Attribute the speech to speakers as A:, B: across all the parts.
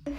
A: Hi,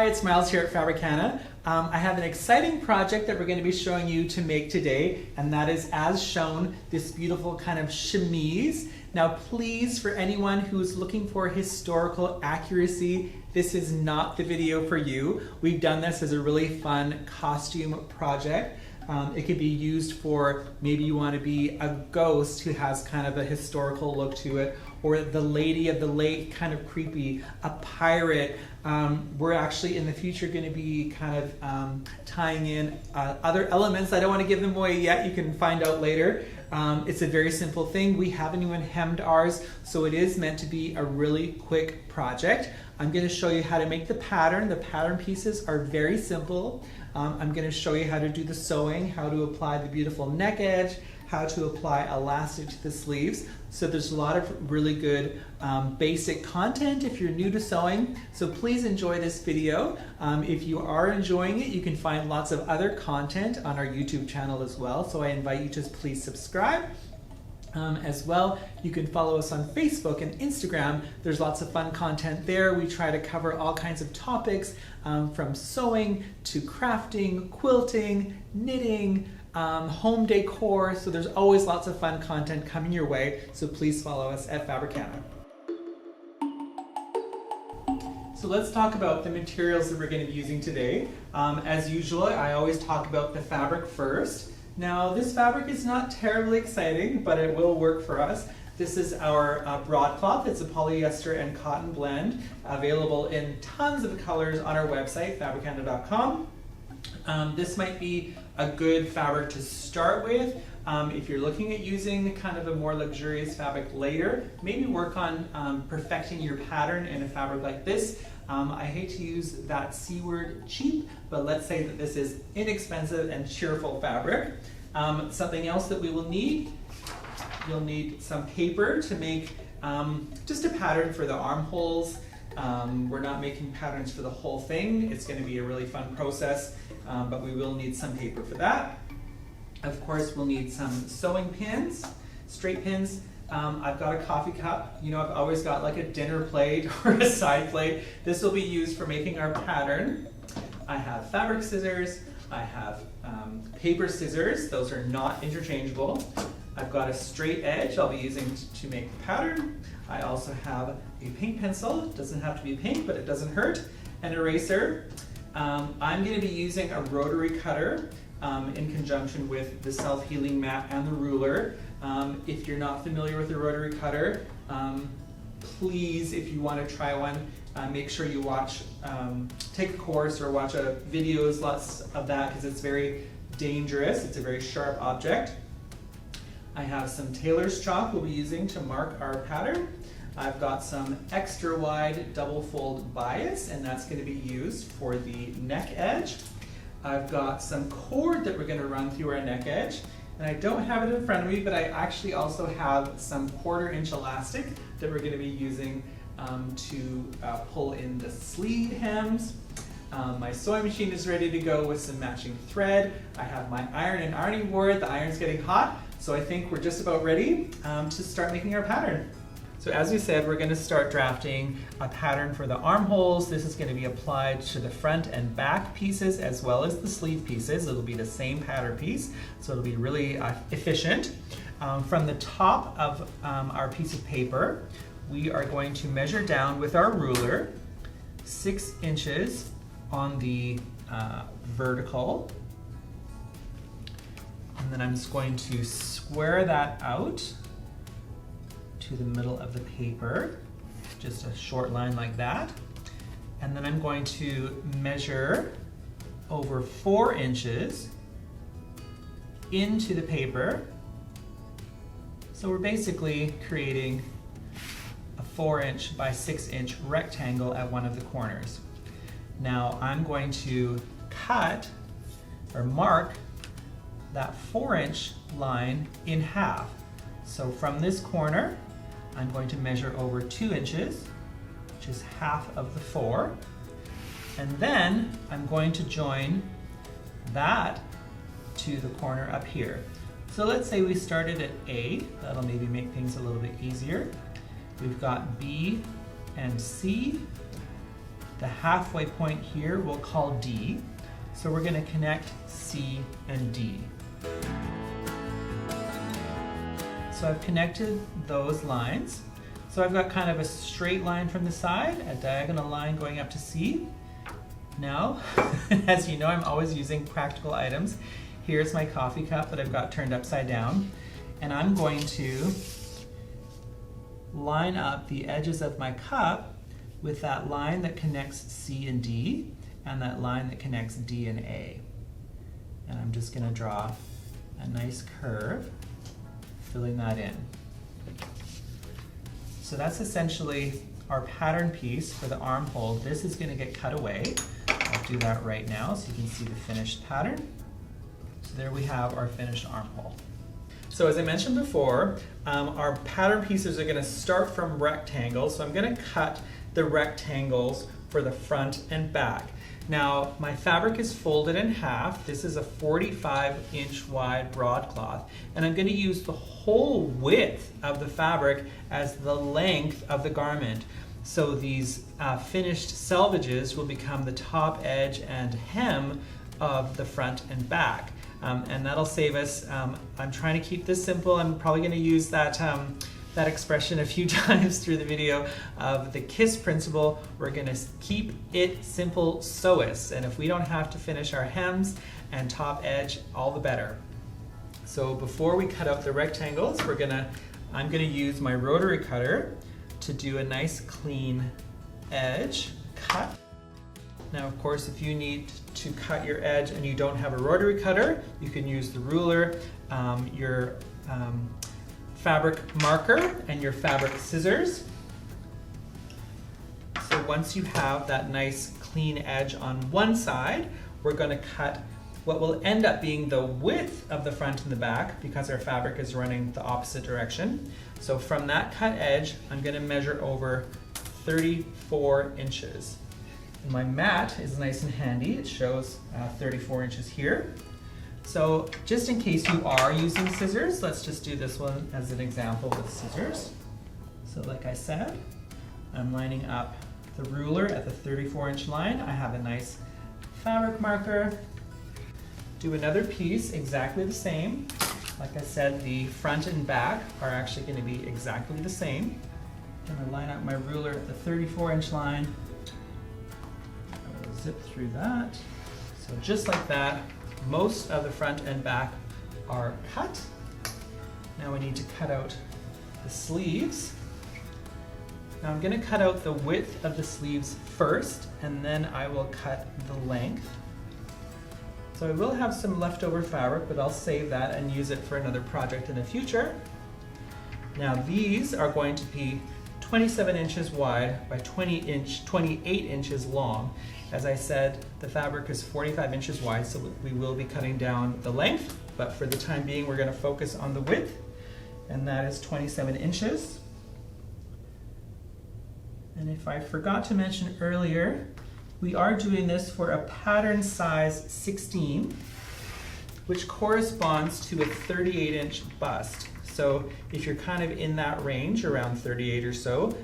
A: it's Miles here at Fabricana. I have an exciting project that we're going to be showing you to make today, and that is, as shown, this beautiful kind of chemise. Now please, for anyone who's looking for historical accuracy, this is not the video for you. We've done this as a really fun costume project. It could be used for, maybe you want to be a ghost who has kind of a historical look to it, or the lady of the lake, kind of creepy, a pirate. We're actually in the future going to be kind of tying in other elements. I don't want to give them away yet, you can find out later. It's a very simple thing. We haven't even hemmed ours, so it is meant to be a really quick project. I'm going to show you how to make the pattern. The pattern pieces are very simple. I'm going to show you how to do the sewing, how to apply the beautiful neck edge, how to apply elastic to the sleeves. So there's a lot of really good basic content if you're new to sewing. So please enjoy this video. If you are enjoying it, you can find lots of other content on our YouTube channel as well. So I invite you to please subscribe. As well, you can follow us on Facebook and Instagram. There's lots of fun content there. We try to cover all kinds of topics from sewing to crafting, quilting, knitting, home decor. So there's always lots of fun content coming your way. So please follow us at Fabricana. So let's talk about the materials that we're going to be using today. As usual, I always talk about the fabric first. Now, this fabric is not terribly exciting, but it will work for us. This is our broadcloth. It's a polyester and cotton blend, available in tons of colors on our website, fabricana.com. This might be a good fabric to start with. If you're looking at using kind of a more luxurious fabric later, maybe work on perfecting your pattern in a fabric like this. I hate to use that C word, cheap, but let's say that this is inexpensive and cheerful fabric. Something else that we will need, you'll need some paper to make just a pattern for the armholes. We're not making patterns for the whole thing. It's going to be a really fun process, but we will need some paper for that. Of course, we'll need some sewing pins, straight pins. I've got a coffee cup. You know, I've always got like a dinner plate or a side plate. This will be used for making our pattern. I have fabric scissors. I have paper scissors. Those are not interchangeable. I've got a straight edge I'll be using to make the pattern. I also have a pink pencil. It doesn't have to be pink, but it doesn't hurt. An eraser. I'm going to be using a rotary cutter in conjunction with the self-healing mat and the ruler. If you're not familiar with the rotary cutter, please, if you want to try one, make sure you watch, take a course or watch videos, lots of that, because it's very dangerous. It's a very sharp object. I have some tailor's chalk we'll be using to mark our pattern. I've got some extra wide double fold bias, and that's going to be used for the neck edge. I've got some cord that we're going to run through our neck edge, and I don't have it in front of me, but I actually also have some 1/4 inch elastic that we're going to be using to pull in the sleeve hems. My sewing machine is ready to go with some matching thread. I have my iron and ironing board. The iron's getting hot, so I think we're just about ready to start making our pattern. So as we said, we're going to start drafting a pattern for the armholes. This is going to be applied to the front and back pieces as well as the sleeve pieces. It'll be the same pattern piece, so it'll be really efficient. From the top of our piece of paper, we are going to measure down with our ruler 6 inches on the vertical. And then I'm just going to square that out to the middle of the paper, just a short line like that. And then I'm going to measure over 4 inches into the paper. So we're basically creating a 4-inch by 6-inch rectangle at one of the corners. Now I'm going to cut or mark that 4-inch line in half. So from this corner, I'm going to measure over 2 inches, which is half of the 4. And then I'm going to join that to the corner up here. So let's say we started at A, that'll maybe make things a little bit easier. We've got B and C. The halfway point here we'll call D. So we're going to connect C and D. So I've connected those lines. So I've got kind of a straight line from the side, a diagonal line going up to C. Now, as you know, I'm always using practical items. Here's my coffee cup that I've got turned upside down, and I'm going to line up the edges of my cup with that line that connects C and D and that line that connects D and A. And I'm just going to draw a nice curve, filling that in. So that's essentially our pattern piece for the armhole. This is going to get cut away. I'll do that right now so you can see the finished pattern. So there we have our finished armhole. So as I mentioned before, our pattern pieces are going to start from rectangles. So I'm going to cut the rectangles for the front and back. Now my fabric is folded in half. This is a 45-inch wide broadcloth, and I'm going to use the whole width of the fabric as the length of the garment. So these finished selvages will become the top edge and hem of the front and back. And that'll save us, I'm trying to keep this simple. I'm probably going to use that expression a few times through the video of the KISS principle. We're going to keep it simple, sew-us. And if we don't have to finish our hems and top edge, all the better. So before we cut out the rectangles, I'm going to use my rotary cutter to do a nice clean edge cut. Now, of course, if you need to cut your edge and you don't have a rotary cutter, you can use the ruler, your fabric marker, and your fabric scissors. So once you have that nice clean edge on one side, we're going to cut what will end up being the width of the front and the back because our fabric is running the opposite direction. So from that cut edge, I'm going to measure over 34 inches. And my mat is nice and handy. It shows 34 inches here. So just in case you are using scissors, let's just do this one as an example with scissors. So like I said, I'm lining up the ruler at the 34-inch line. I have a nice fabric marker. Do another piece exactly the same. Like I said, the front and back are actually going to be exactly the same. I'm going to line up my ruler at the 34-inch line. I'll zip through that. So just like that, most of the front and back are cut. Now we need to cut out the sleeves. Now I'm going to cut out the width of the sleeves first, and then I will cut the length. So I will have some leftover fabric, but I'll save that and use it for another project in the future. Now these are going to be 27 inches wide by 28 inches long. As I said, the fabric is 45 inches wide, so we will be cutting down the length, but for the time being we're going to focus on the width, and that is 27 inches. And if I forgot to mention earlier, we are doing this for a pattern size 16, which corresponds to a 38-inch bust. So if you're kind of in that range, around 38 or so,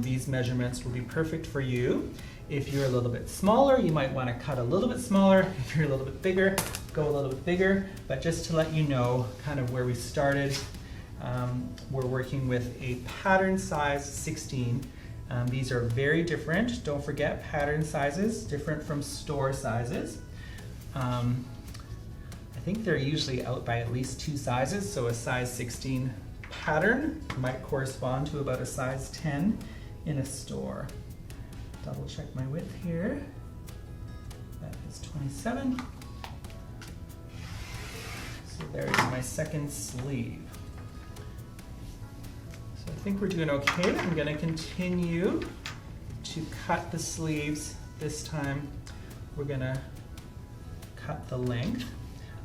A: these measurements will be perfect for you. If you're a little bit smaller, you might want to cut a little bit smaller. If you're a little bit bigger, go a little bit bigger. But just to let you know kind of where we started, we're working with a pattern size 16. These are very different. Don't forget, pattern sizes, different from store sizes. I think they're usually out by at least 2 sizes, so a size 16 pattern might correspond to about a size 10 in a store. Double check my width here. That is 27. So there is my second sleeve. So I think we're doing okay. I'm going to continue to cut the sleeves. This time we're going to cut the length.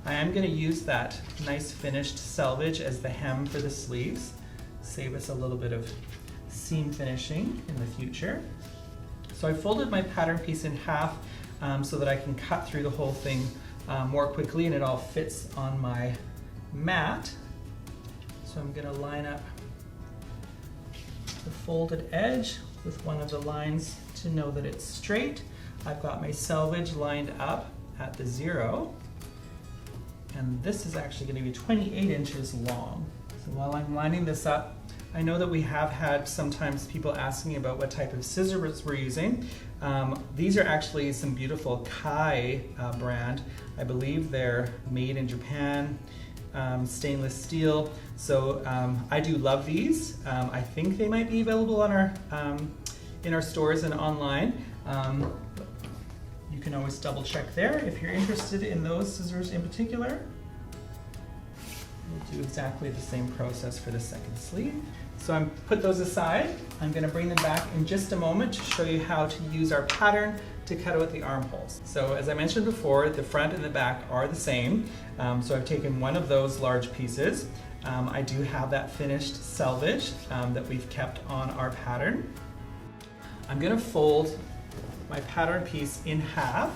A: I am going to use that nice finished selvage as the hem for the sleeves. Save us a little bit of seam finishing in the future. So I folded my pattern piece in half so that I can cut through the whole thing more quickly and it all fits on my mat. So I'm going to line up the folded edge with one of the lines to know that it's straight. I've got my selvage lined up at the 0, and this is actually going to be 28 inches long. So while I'm lining this up, I know that we have had sometimes people asking me about what type of scissors we're using. These are actually some beautiful Kai brand. I believe they're made in Japan, stainless steel. So I do love these. I think they might be available on our in our stores and online. You can always double check there if you're interested in those scissors in particular. We'll do exactly the same process for the second sleeve. So I'm put those aside. I'm going to bring them back in just a moment to show you how to use our pattern to cut out the armholes. So as I mentioned before, the front and the back are the same. So I've taken one of those large pieces. I do have that finished selvage that we've kept on our pattern. I'm going to fold my pattern piece in half.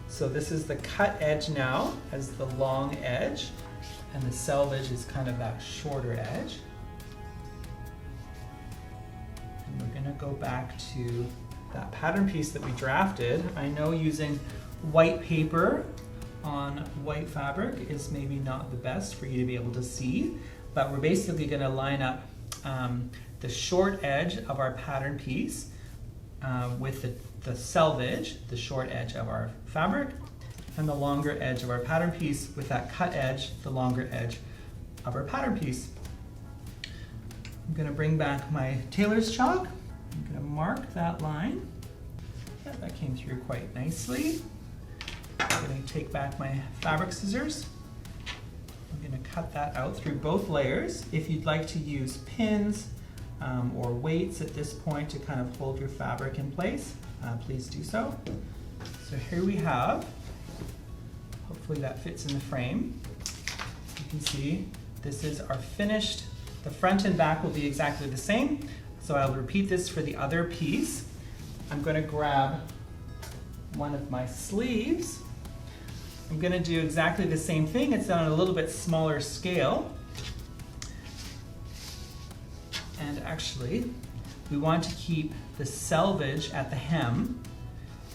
A: So this is the cut edge now as the long edge, and the selvage is kind of that shorter edge. And we're going to go back to that pattern piece that we drafted. I know using white paper on white fabric is maybe not the best for you to be able to see, but we're basically going to line up the short edge of our pattern piece with the selvage, the short edge of our fabric, and the longer edge of our pattern piece with that cut edge, the longer edge of our pattern piece. I'm going to bring back my tailor's chalk. I'm going to mark that line. Yeah, that came through quite nicely. I'm going to take back my fabric scissors. I'm going to cut that out through both layers. If you'd like to use pins or weights at this point to kind of hold your fabric in place, please do so. So here we have, hopefully that fits in the frame. You can see this is our finished, the front and back will be exactly the same. So I'll repeat this for the other piece. I'm going to grab one of my sleeves. I'm going to do exactly the same thing. It's on a little bit smaller scale. And actually, we want to keep the selvage at the hem,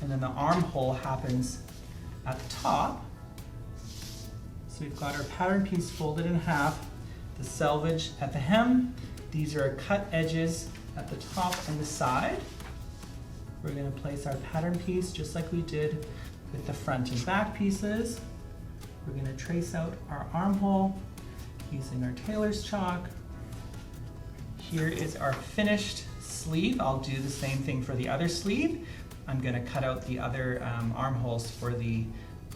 A: and then the armhole happens at the top. So we've got our pattern piece folded in half, the selvage at the hem. These are our cut edges at the top and the side. We're going to place our pattern piece just like we did with the front and back pieces. We're going to trace out our armhole using our tailor's chalk. Here is our finished sleeve. I'll do the same thing for the other sleeve. I'm going to cut out the other armholes for the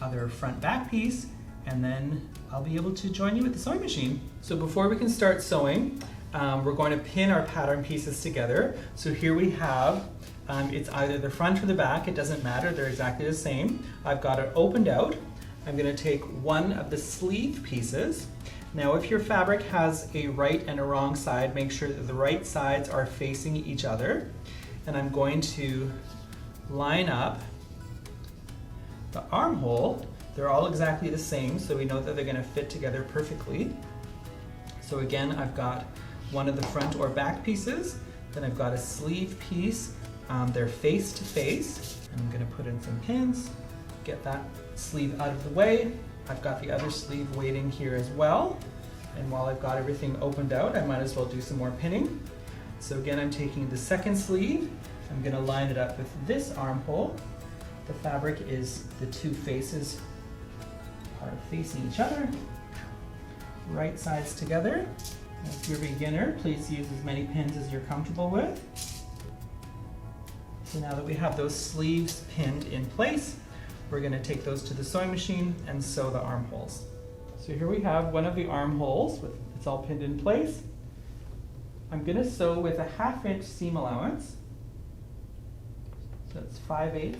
A: other front back piece, and then I'll be able to join you with the sewing machine. So before we can start sewing, we're going to pin our pattern pieces together. So here we have, it's either the front or the back, it doesn't matter, they're exactly the same. I've got it opened out. I'm going to take one of the sleeve pieces. Now if your fabric has a right and a wrong side, make sure that the right sides are facing each other. And I'm going to line up the armhole. They're all exactly the same, so we know that they're going to fit together perfectly. So again, I've got one of the front or back pieces, then I've got a sleeve piece. They're face to face. And I'm going to put in some pins, get that sleeve out of the way. I've got the other sleeve waiting here as well. And while I've got everything opened out, I might as well do some more pinning. So again, I'm taking the second sleeve. I'm going to line it up with this armhole. The fabric is the two faces are facing each other. Right sides together. If you're a beginner, please use as many pins as you're comfortable with. So now that we have those sleeves pinned in place, we're going to take those to the sewing machine and sew the armholes. So here we have one of the armholes, it's all pinned in place. I'm going to sew with a 1/2 inch seam allowance. So it's 5/8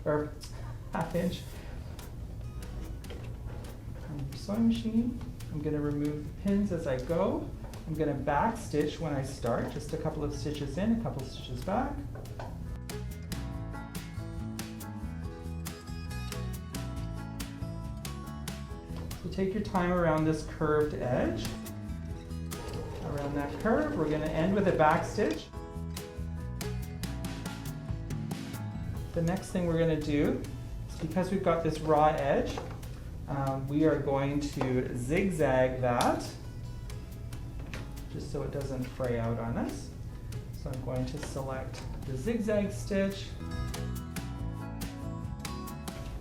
A: or 1/2 inch. On the sewing machine, I'm going to remove the pins as I go. I'm going to back stitch when I start, just a couple of stitches in, a couple of stitches back. So take your time around this curved edge. Around that curve, we're going to end with a back stitch. The next thing we're going to do is, because we've got this raw edge, we are going to zigzag that just so it doesn't fray out on us. So I'm going to select the zigzag stitch,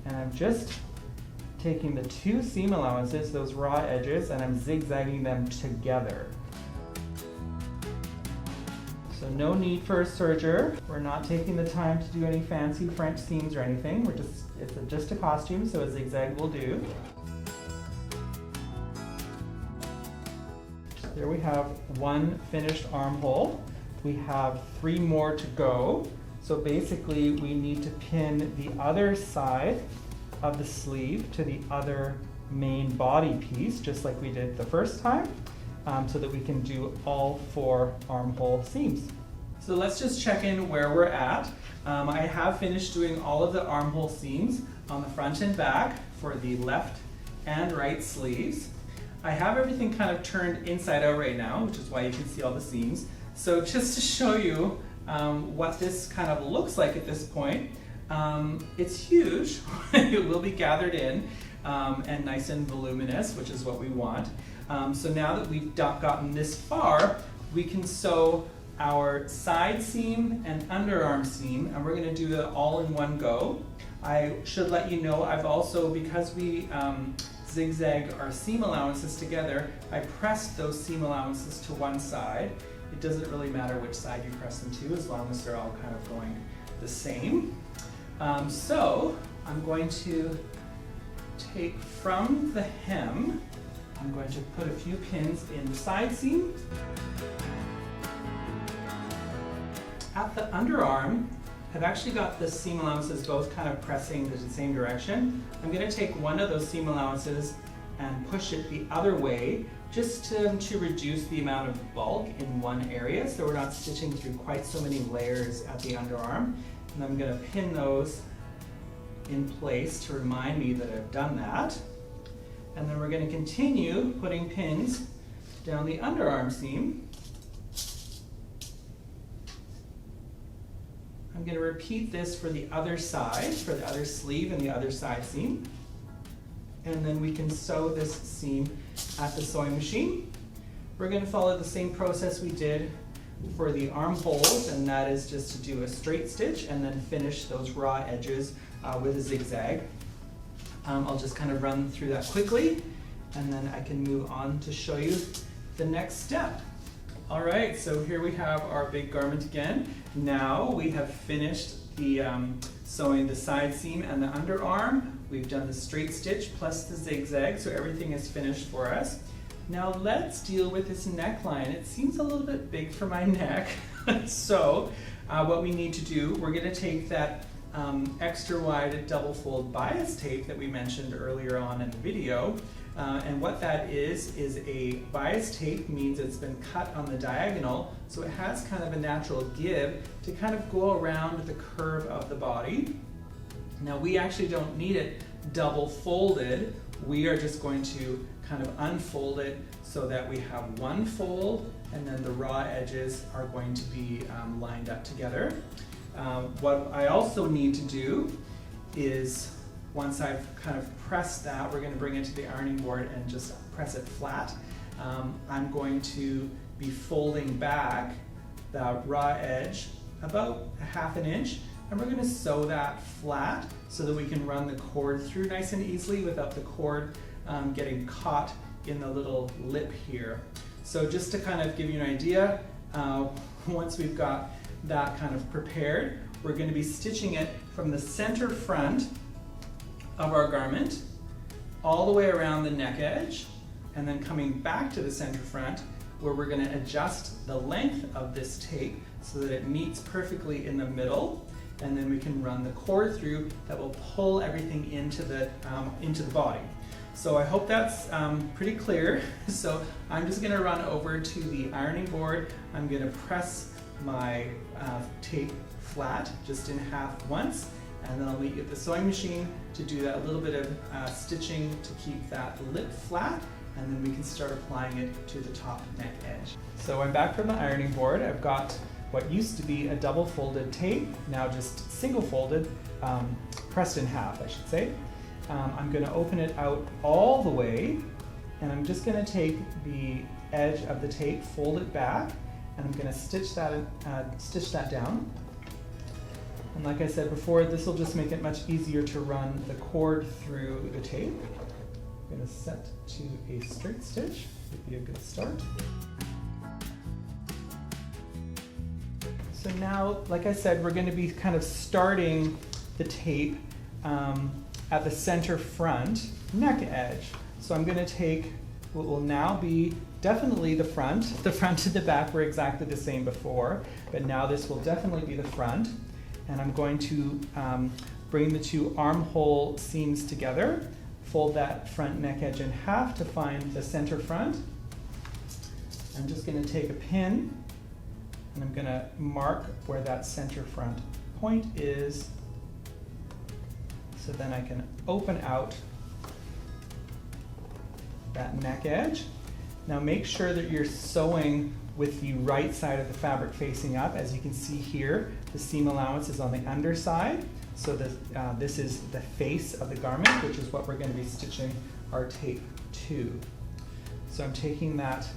A: and I'm just taking the two seam allowances, those raw edges, and I'm zigzagging them together. So no need for a serger. We're not taking the time to do any fancy French seams or anything. It's just a costume, so a zigzag will do. There we have one finished armhole. We have 3 more to go. So basically we need to pin the other side of the sleeve to the other main body piece, just like we did the first time, so that we can do all 4 armhole seams. So let's just check in where we're at. I have finished doing all of the armhole seams on the front and back for the left and right sleeves. I have everything kind of turned inside out right now, which is why you can see all the seams. So just to show you what this kind of looks like at this point, it's huge. It will be gathered in and nice and voluminous, which is what we want. So now that we've gotten this far, we can sew our side seam and underarm seam, and we're going to do it all in one go. I should let you know, I've also, because we zigzag our seam allowances together, I pressed those seam allowances to one side. It doesn't really matter which side you press them to, as long as they're all kind of going the same. So I'm going to take from the hem, I'm going to put a few pins in the side seam. At the underarm, I've actually got the seam allowances both kind of pressing the same direction. I'm going to take one of those seam allowances and push it the other way, just to reduce the amount of bulk in one area, so we're not stitching through quite so many layers at the underarm. And I'm going to pin those in place to remind me that I've done that. And then we're going to continue putting pins down the underarm seam. I'm going to repeat this for the other side, for the other sleeve and the other side seam. And then we can sew this seam at the sewing machine. We're going to follow the same process we did for the armholes, and that is just to do a straight stitch and then finish those raw edges with a zigzag. I'll just kind of run through that quickly, and then I can move on to show you the next step. All right, so here we have our big garment again. Now we have finished the sewing the side seam and the underarm. We've done the straight stitch plus the zigzag, so everything is finished for us. Now let's deal with this neckline. It seems a little bit big for my neck. So what we need to do, we're going to take that extra wide double fold bias tape that we mentioned earlier on in the video. And what that is a bias tape, means it's been cut on the diagonal, so it has kind of a natural give to kind of go around the curve of the body. Now we actually don't need it double folded. We are just going to kind of unfold it so that we have one fold, and then the raw edges are going to be lined up together. What I also need to do is, once I've kind of pressed that, we're going to bring it to the ironing board and just press it flat. I'm going to be folding back the raw edge about 1/2 inch, and we're going to sew that flat so that we can run the cord through nice and easily without the cord getting caught in the little lip here. So just to kind of give you an idea, once we've got that kind of prepared, we're going to be stitching it from the center front of our garment all the way around the neck edge, and then coming back to the center front, where we're going to adjust the length of this tape so that it meets perfectly in the middle, and then we can run the cord through that will pull everything into the body. So I hope that's pretty clear. So I'm just going to run over to the ironing board. I'm going to press my tape flat just in half once, and then I'll meet you at the sewing machine to do that little bit of stitching to keep that lip flat, and then we can start applying it to the top neck edge. So I'm back from the ironing board. I've got what used to be a double folded tape, now just single folded, pressed in half I should say. I'm going to open it out all the way, and I'm just going to take the edge of the tape, fold it back, and I'm going to stitch that down. And like I said before, this will just make it much easier to run the cord through the tape. I'm going to set to a straight stitch, would be a good start. So now, like I said, we're going to be kind of starting the tape at the center front neck edge. So I'm going to take what will now be definitely the front. The front and the back were exactly the same before, but now this will definitely be the front. And I'm going to bring the two armhole seams together, fold that front neck edge in half to find the center front. I'm just going to take a pin, and I'm going to mark where that center front point is, so then I can open out that neck edge. Now make sure that you're sewing with the right side of the fabric facing up. As you can see here, the seam allowance is on the underside, so this is the face of the garment, which is what we're going to be stitching our tape to. So I'm taking that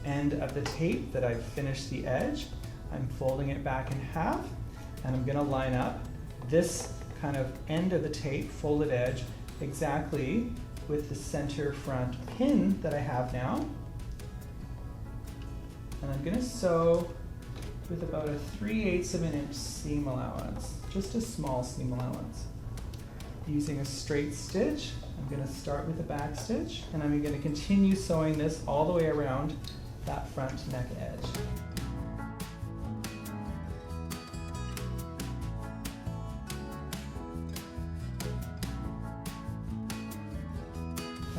A: end of the tape that I've finished the edge, I'm folding it back in half, and I'm going to line up this kind of end of the tape, folded edge, exactly with the center front pin that I have now. And I'm going to sew with about a 3/8 of an inch seam allowance, just a small seam allowance. Using a straight stitch, I'm going to start with a back stitch, and I'm going to continue sewing this all the way around that front neck edge.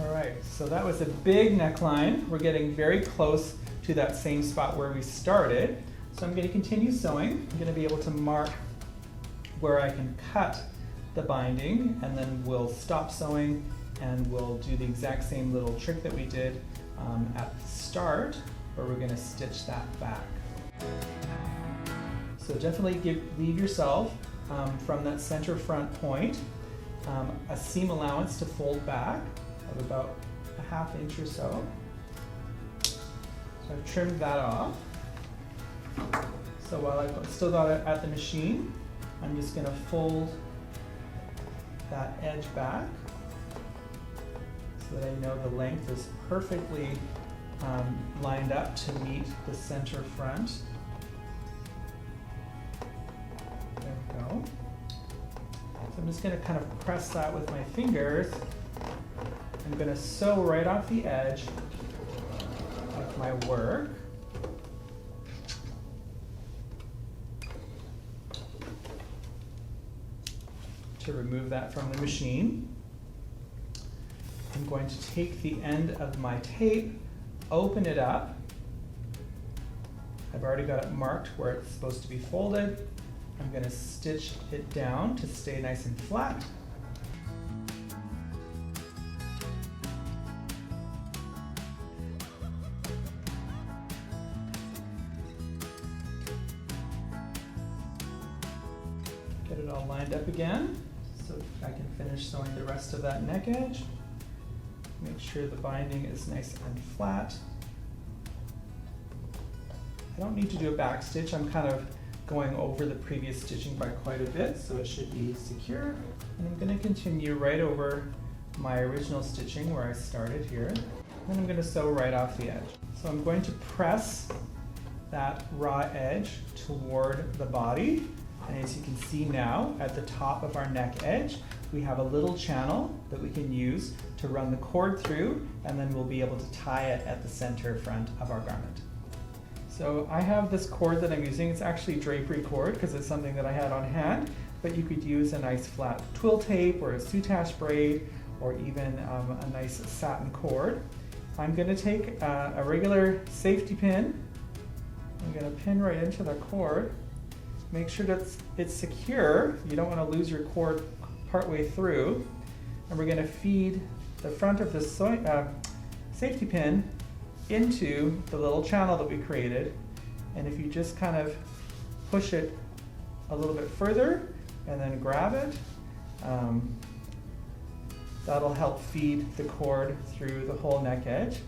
A: Alright, so that was a big neckline. We're getting very close to that same spot where we started. So I'm going to continue sewing. I'm going to be able to mark where I can cut the binding, and then we'll stop sewing and we'll do the exact same little trick that we did at the start, where we're going to stitch that back. So definitely leave yourself from that center front point a seam allowance to fold back of about a 1/2 inch or so. So I've trimmed that off. So while I've still got it at the machine, I'm just going to fold that edge back so that I know the length is perfectly lined up to meet the center front. There we go. So I'm just going to kind of press that with my fingers. I'm going to sew right off the edge of my work. To remove that from the machine, I'm going to take the end of my tape, open it up. I've already got it marked where it's supposed to be folded. I'm going to stitch it down to stay nice and flat. Get it all lined up again so I can finish sewing the rest of that neck edge. Make sure the binding is nice and flat. I don't need to do a back stitch. I'm kind of going over the previous stitching by quite a bit, so it should be secure. And I'm going to continue right over my original stitching where I started here. And I'm going to sew right off the edge. So I'm going to press that raw edge toward the body. And as you can see now, at the top of our neck edge, we have a little channel that we can use to run the cord through, and then we'll be able to tie it at the center front of our garment. So I have this cord that I'm using. It's actually drapery cord because it's something that I had on hand, but you could use a nice flat twill tape or a soutache braid, or even a nice satin cord. I'm going to take a regular safety pin. I'm going to pin right into the cord. make sure that it's secure. You don't want to lose your cord partway through. And we're going to feed the front of the safety pin into the little channel that we created. And if you just kind of push it a little bit further and then grab it, that'll help feed the cord through the whole neck edge.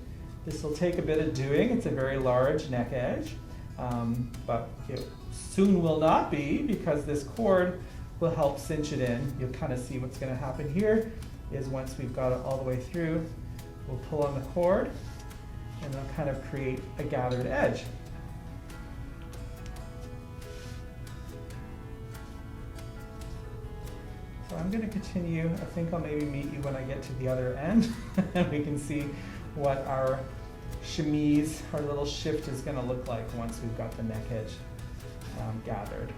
A: This will take a bit of doing. It's a very large neck edge, but it soon will not be, because this cord will help cinch it in. You'll kind of see what's going to happen here is once we've got it all the way through, we'll pull on the cord and it'll kind of create a gathered edge. So I'm going to continue. I think I'll maybe meet you when I get to the other end and we can see what our chemise, our little shift is going to look like once we've got the neck edge gathered.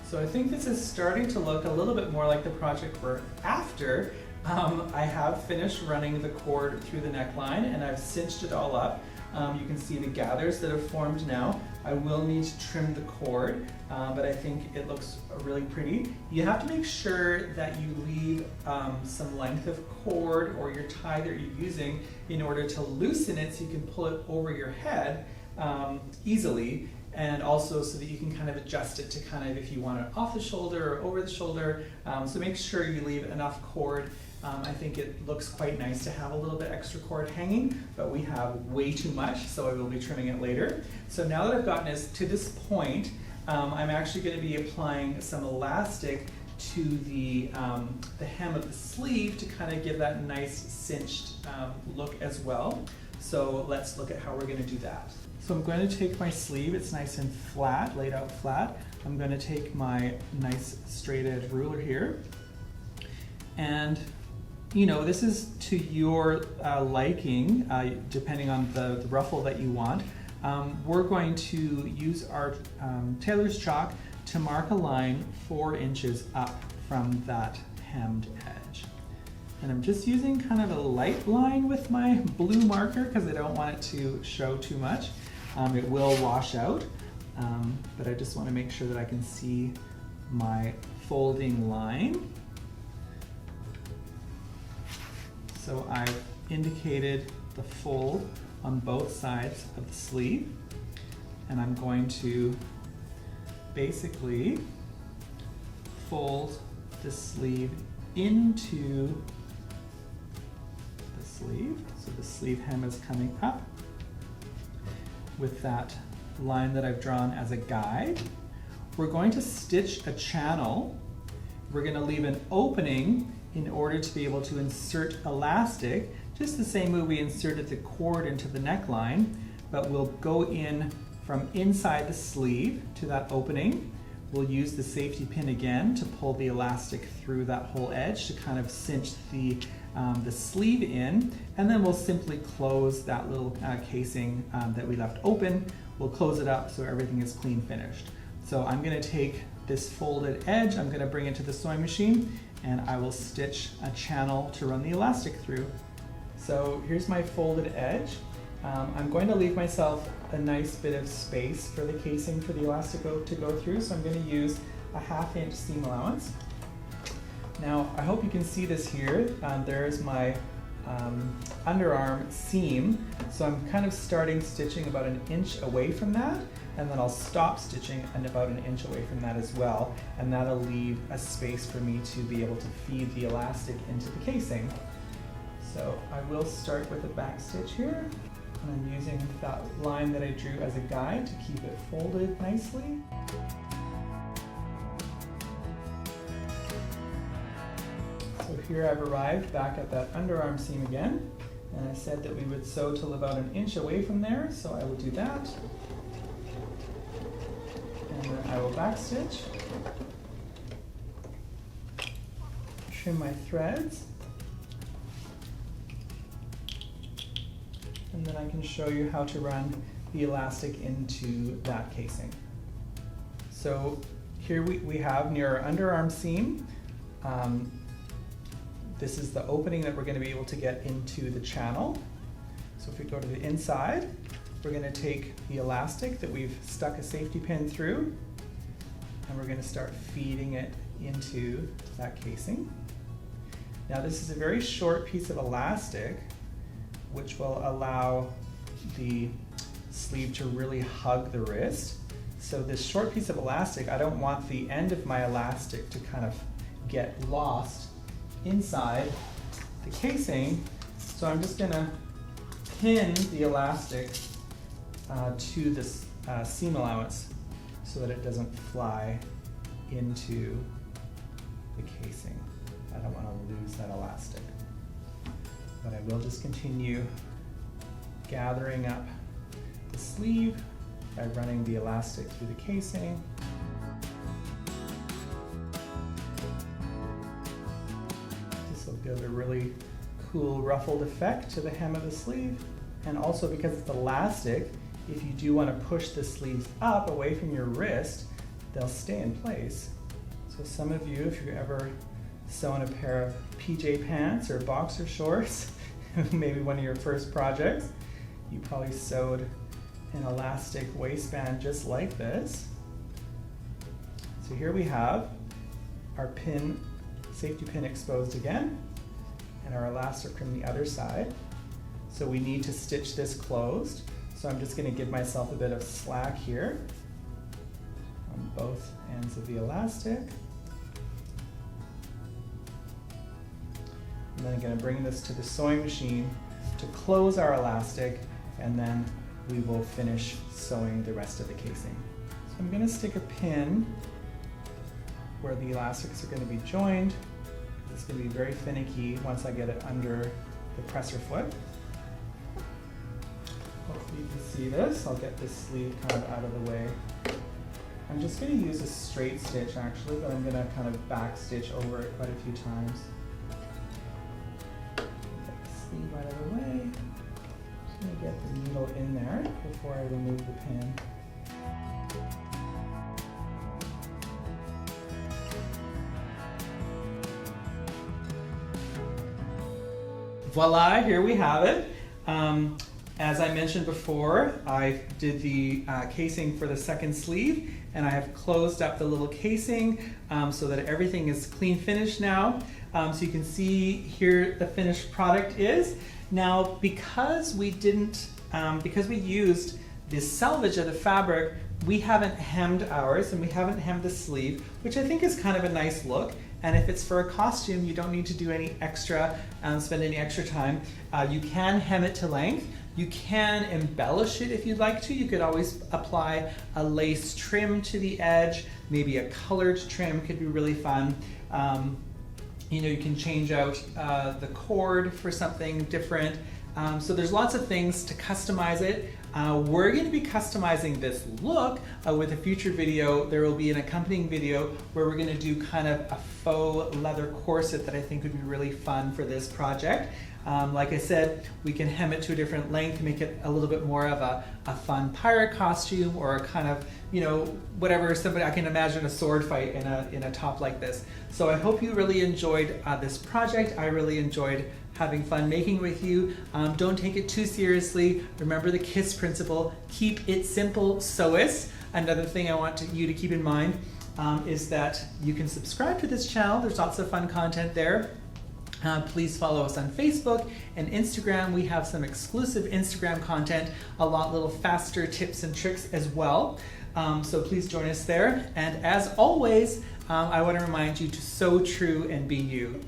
A: So I think this is starting to look a little bit more like the project we're after. I have finished running the cord through the neckline and I've cinched it all up. You can see the gathers that have formed now. I will need to trim the cord, but I think it looks really pretty. You have to make sure that you leave some length of cord or your tie that you're using in order to loosen it so you can pull it over your head easily, and also so that you can kind of adjust it to kind of if you want it off the shoulder or over the shoulder. So make sure you leave enough cord. I think it looks quite nice to have a little bit extra cord hanging, but we have way too much, so I will be trimming it later. So now that I've gotten us to this point, I'm actually going to be applying some elastic to the hem of the sleeve to kind of give that nice cinched look as well. So let's look at how we're going to do that. So I'm going to take my sleeve, it's nice and flat, laid out flat. I'm going to take my nice straight edge ruler here, and you know, this is to your liking, depending on the ruffle that you want. We're going to use our tailor's chalk to mark a line 4 inches up from that hemmed edge. And I'm just using kind of a light line with my blue marker because I don't want it to show too much. It will wash out, but I just want to make sure that I can see my folding line. So I've indicated the fold on both sides of the sleeve, and I'm going to basically fold the sleeve into the sleeve. So the sleeve hem is coming up with that line that I've drawn as a guide. We're going to stitch a channel. We're going to leave an opening in order to be able to insert elastic, just the same way we inserted the cord into the neckline, but we'll go in from inside the sleeve to that opening. We'll use the safety pin again to pull the elastic through that whole edge to kind of cinch the sleeve in, and then we'll simply close that little casing that we left open. We'll close it up so everything is clean finished. So I'm going to take this folded edge, I'm going to bring it to the sewing machine, and I will stitch a channel to run the elastic through. So here's my folded edge. I'm going to leave myself a nice bit of space for the casing for the elastic to go through, so I'm going to use a 1/2 inch seam allowance. Now I hope you can see this here. There's my underarm seam, so I'm kind of starting stitching about 1 inch away from that, and then I'll stop stitching and about 1 inch away from that as well, and that'll leave a space for me to be able to feed the elastic into the casing. So I will start with a back stitch here, and I'm using that line that I drew as a guide to keep it folded nicely. So here I've arrived back at that underarm seam again, and I said that we would sew till about 1 inch away from there, so I will do that. And then I will back stitch, trim my threads, and then I can show you how to run the elastic into that casing. So here we have near our underarm seam, this is the opening that we're going to be able to get into the channel. So if we go to the inside, we're going to take the elastic that we've stuck a safety pin through, and we're going to start feeding it into that casing. Now this is a very short piece of elastic which will allow the sleeve to really hug the wrist. So this short piece of elastic, I don't want the end of my elastic to kind of get lost inside the casing, so I'm just going to pin the elastic to this seam allowance so that it doesn't fly into the casing. I don't want to lose that elastic. But I will just continue gathering up the sleeve by running the elastic through the casing. This will give a really cool ruffled effect to the hem of the sleeve. And also, because it's elastic, if you do want to push the sleeves up away from your wrist, they'll stay in place. So some of you, if you're ever sewing a pair of PJ pants or boxer shorts, maybe one of your first projects, you probably sewed an elastic waistband just like this. So here we have our pin, safety pin exposed again, and our elastic from the other side. So we need to stitch this closed. So I'm just going to give myself a bit of slack here on both ends of the elastic. And then I'm going to bring this to the sewing machine to close our elastic, and then we will finish sewing the rest of the casing. So I'm going to stick a pin where the elastics are going to be joined. It's going to be very finicky once I get it under the presser foot. Hopefully you can see this. I'll get this sleeve kind of out of the way. I'm just going to use a straight stitch actually, but I'm going to kind of back stitch over it quite a few times. Sleeve out of the way. Just going to get the needle in there before I remove the pin. Voila, here we have it. As I mentioned before, I did the casing for the second sleeve, and I have closed up the little casing so that everything is clean finished now. So you can see here the finished product is. Now, because we used the selvage of the fabric, we haven't hemmed ours and we haven't hemmed the sleeve, which I think is kind of a nice look. And if it's for a costume, you don't need to do any extra, spend any extra time. You can hem it to length. You can embellish it if you'd like to. You could always apply a lace trim to the edge. Maybe a colored trim could be really fun. You know, you can change out the cord for something different. So there's lots of things to customize it. We're going to be customizing this look with a future video. There will be an accompanying video where we're going to do kind of a faux leather corset that I think would be really fun for this project. Like I said, we can hem it to a different length, make it a little bit more of a fun pirate costume, or a kind of, you know, whatever, somebody, I can imagine a sword fight in a top like this. So I hope you really enjoyed this project. I really enjoyed having fun making with you. Don't take it too seriously. Remember the KISS principle. Keep it simple, sewist. Another thing I want you to keep in mind is that you can subscribe to this channel. There's lots of fun content there. Please follow us on Facebook and Instagram. We have some exclusive Instagram content, a lot little faster tips and tricks as well. So please join us there. And as always, I want to remind you to sew true and be you.